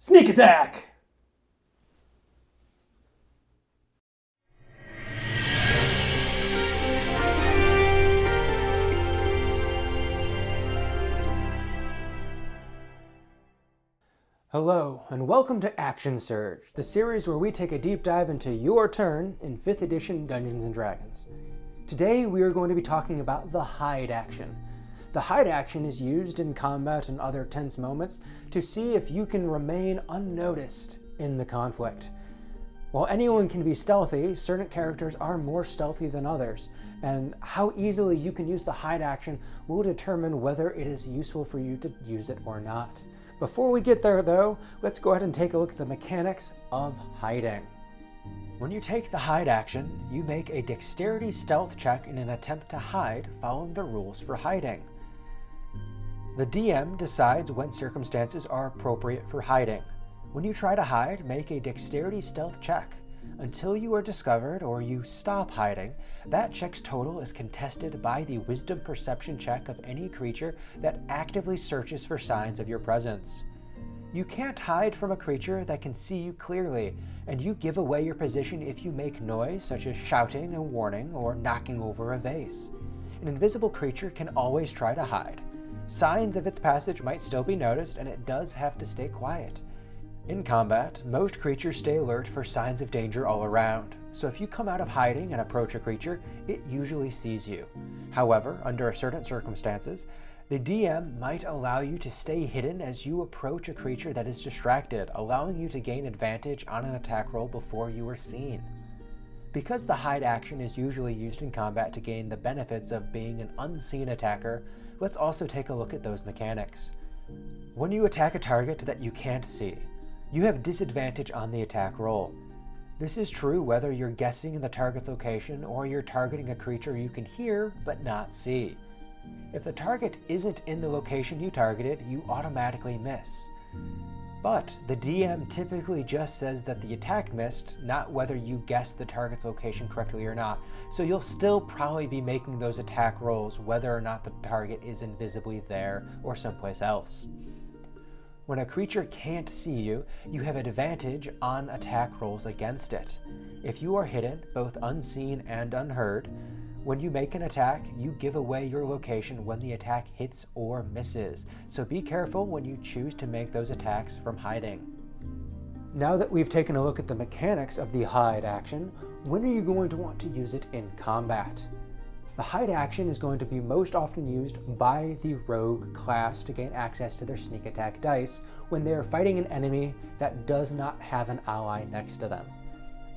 Sneak attack! Hello, and welcome to Action Surge, the series where we take a deep dive into your turn in 5th edition Dungeons & Dragons. Today we are going to be talking about the hide action. The hide action is used in combat and other tense moments to see if you can remain unnoticed in the conflict. While anyone can be stealthy, certain characters are more stealthy than others, and how easily you can use the hide action will determine whether it is useful for you to use it or not. Before we get there though, let's go ahead and take a look at the mechanics of hiding. When you take the hide action, you make a dexterity stealth check in an attempt to hide following the rules for hiding. The DM decides when circumstances are appropriate for hiding. When you try to hide, make a dexterity stealth check. Until you are discovered or you stop hiding, that check's total is contested by the wisdom perception check of any creature that actively searches for signs of your presence. You can't hide from a creature that can see you clearly, and you give away your position if you make noise such as shouting a warning or knocking over a vase. An invisible creature can always try to hide. Signs of its passage might still be noticed, and it does have to stay quiet. In combat, most creatures stay alert for signs of danger all around, so if you come out of hiding and approach a creature, it usually sees you. However, under certain circumstances, the DM might allow you to stay hidden as you approach a creature that is distracted, allowing you to gain advantage on an attack roll before you are seen. Because the hide action is usually used in combat to gain the benefits of being an unseen attacker, let's also take a look at those mechanics. When you attack a target that you can't see, you have disadvantage on the attack roll. This is true whether you're guessing the target's location or you're targeting a creature you can hear but not see. If the target isn't in the location you targeted, you automatically miss. But the DM typically just says that the attack missed, not whether you guessed the target's location correctly or not, so you'll still probably be making those attack rolls whether or not the target is invisibly there or someplace else. When a creature can't see you, you have advantage on attack rolls against it. If you are hidden, both unseen and unheard, when you make an attack, you give away your location when the attack hits or misses, so be careful when you choose to make those attacks from hiding. Now that we've taken a look at the mechanics of the hide action, when are you going to want to use it in combat? The hide action is going to be most often used by the rogue class to gain access to their sneak attack dice when they are fighting an enemy that does not have an ally next to them.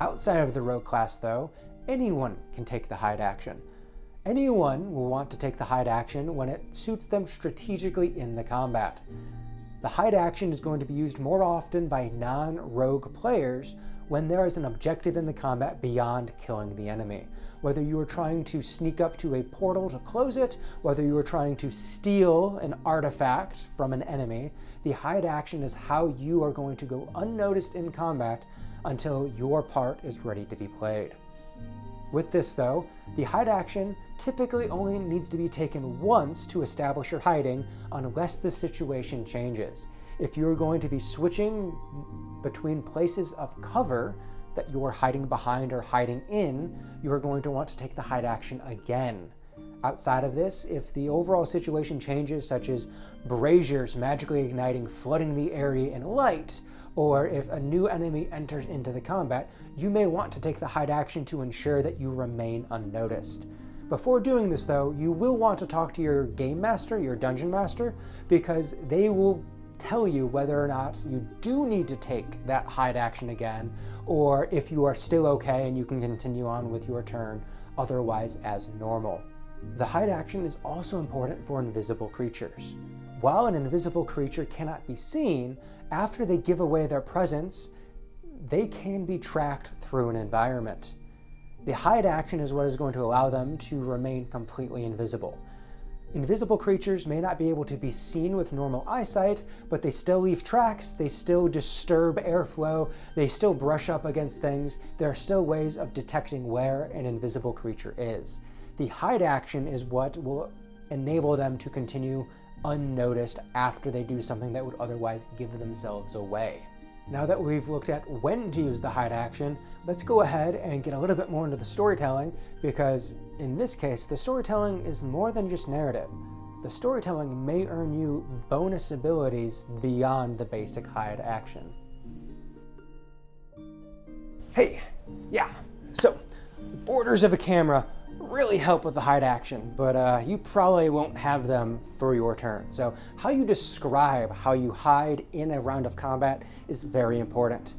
Outside of the rogue class though, anyone can take the hide action. Anyone will want to take the hide action when it suits them strategically in the combat. The hide action is going to be used more often by non-rogue players when there is an objective in the combat beyond killing the enemy. Whether you are trying to sneak up to a portal to close it, whether you are trying to steal an artifact from an enemy, the hide action is how you are going to go unnoticed in combat until your part is ready to be played. With this though, the hide action typically only needs to be taken once to establish your hiding unless the situation changes. If you're going to be switching between places of cover that you are hiding behind or hiding in, you are going to want to take the hide action again. Outside of this, if the overall situation changes, such as braziers magically igniting, flooding the area in light, or if a new enemy enters into the combat, you may want to take the hide action to ensure that you remain unnoticed. Before doing this though, you will want to talk to your game master, your dungeon master, because they will tell you whether or not you do need to take that hide action again, or if you are still okay and you can continue on with your turn otherwise as normal. The hide action is also important for invisible creatures. While an invisible creature cannot be seen, after they give away their presence, they can be tracked through an environment. The hide action is what is going to allow them to remain completely invisible. Invisible creatures may not be able to be seen with normal eyesight, but they still leave tracks, they still disturb airflow, they still brush up against things. There are still ways of detecting where an invisible creature is. The hide action is what will enable them to continue unnoticed after they do something that would otherwise give themselves away. Now that we've looked at when to use the hide action, let's go ahead and get a little bit more into the storytelling, because in this case, the storytelling is more than just narrative. The storytelling may earn you bonus abilities beyond the basic hide action. Hey, yeah, so the borders of a camera really help with the hide action, but you probably won't have them for your turn. So how you describe how you hide in a round of combat is very important.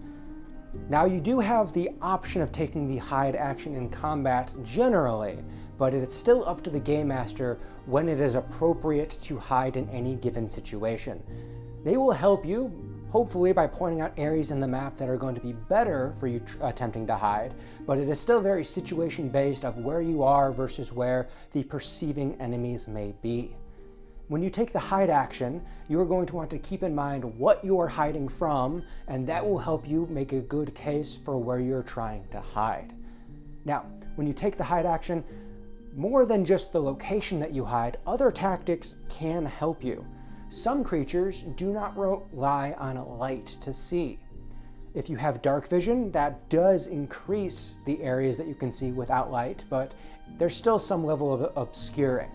Now you do have the option of taking the hide action in combat generally, but it's still up to the game master when it is appropriate to hide in any given situation. They will help you, hopefully by pointing out areas in the map that are going to be better for you attempting to hide, but it is still very situation based of where you are versus where the perceiving enemies may be. When you take the hide action, you are going to want to keep in mind what you are hiding from, and that will help you make a good case for where you're trying to hide. Now, when you take the hide action, more than just the location that you hide, other tactics can help you. Some creatures do not rely on light to see. If you have dark vision, that does increase the areas that you can see without light, but there's still some level of obscuring.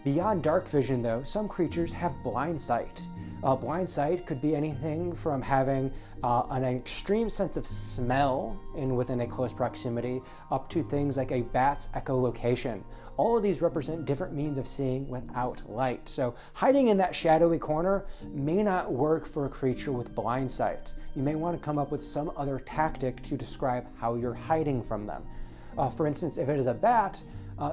Beyond dark vision though, some creatures have blind sight. Blind sight could be anything from having an extreme sense of smell within a close proximity up to things like a bat's echolocation. All of these represent different means of seeing without light. So hiding in that shadowy corner may not work for a creature with blind sight. You may want to come up with some other tactic to describe how you're hiding from them. For instance, if it is a bat,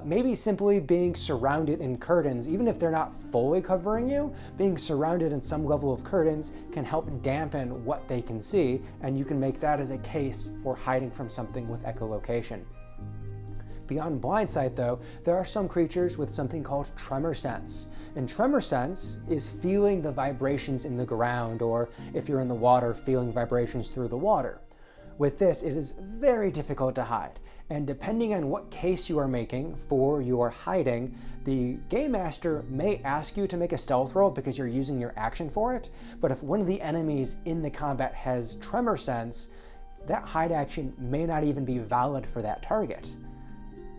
maybe simply being surrounded in curtains, even if they're not fully covering you, being surrounded in some level of curtains can help dampen what they can see, and you can make that as a case for hiding from something with echolocation. Beyond blind sight though, there are some creatures with something called tremor sense. And tremor sense is feeling the vibrations in the ground, or if you're in the water, feeling vibrations through the water. With this, it is very difficult to hide, and depending on what case you are making for your hiding, the game master may ask you to make a stealth roll because you're using your action for it, but if one of the enemies in the combat has tremor sense, that hide action may not even be valid for that target.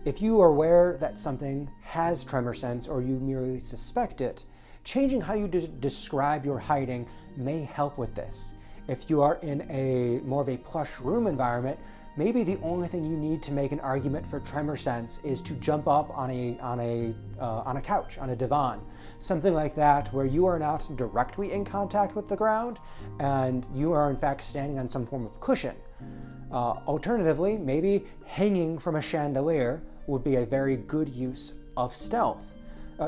If you are aware that something has tremor sense or you merely suspect it, changing how you describe your hiding may help with this. If you are in a more of a plush room environment, maybe the only thing you need to make an argument for tremor sense is to jump up on a couch, on a divan, something like that, where you are not directly in contact with the ground and you are in fact standing on some form of cushion. Alternatively, maybe hanging from a chandelier would be a very good use of stealth.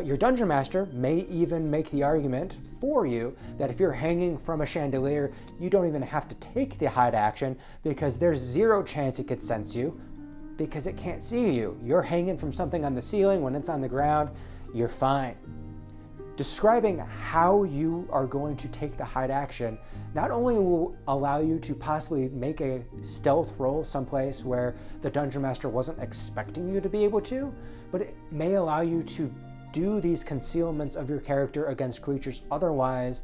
Your dungeon master may even make the argument for you that if you're hanging from a chandelier, you don't even have to take the hide action because there's zero chance it could sense you because it can't see you. You're hanging from something on the ceiling. When it's on the ground, you're fine. Describing how you are going to take the hide action not only will allow you to possibly make a stealth roll someplace where the dungeon master wasn't expecting you to be able to, but it may allow you to do these concealments of your character against creatures otherwise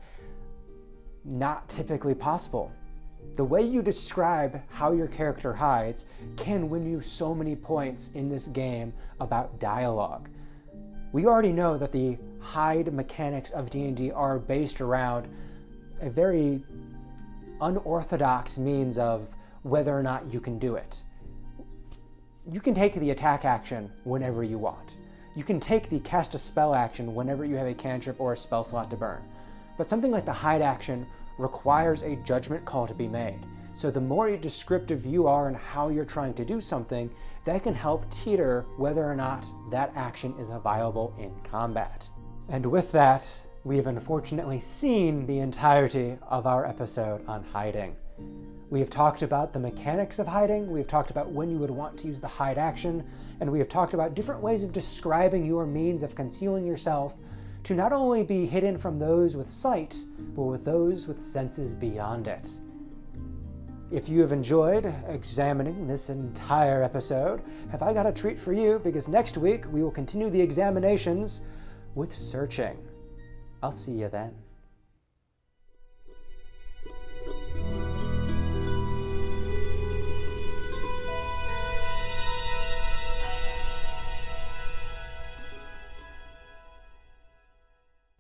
not typically possible. The way you describe how your character hides can win you so many points in this game about dialogue. We already know that the hide mechanics of D&D are based around a very unorthodox means of whether or not you can do it. You can take the attack action whenever you want. You can take the cast a spell action whenever you have a cantrip or a spell slot to burn. But something like the hide action requires a judgment call to be made. So the more descriptive you are in how you're trying to do something, that can help teeter whether or not that action is viable in combat. And with that, we have unfortunately seen the entirety of our episode on hiding. We have talked about the mechanics of hiding, we have talked about when you would want to use the hide action, and we have talked about different ways of describing your means of concealing yourself to not only be hidden from those with sight, but with those with senses beyond it. If you have enjoyed examining this entire episode, have I got a treat for you, because next week we will continue the examinations with searching. I'll see you then.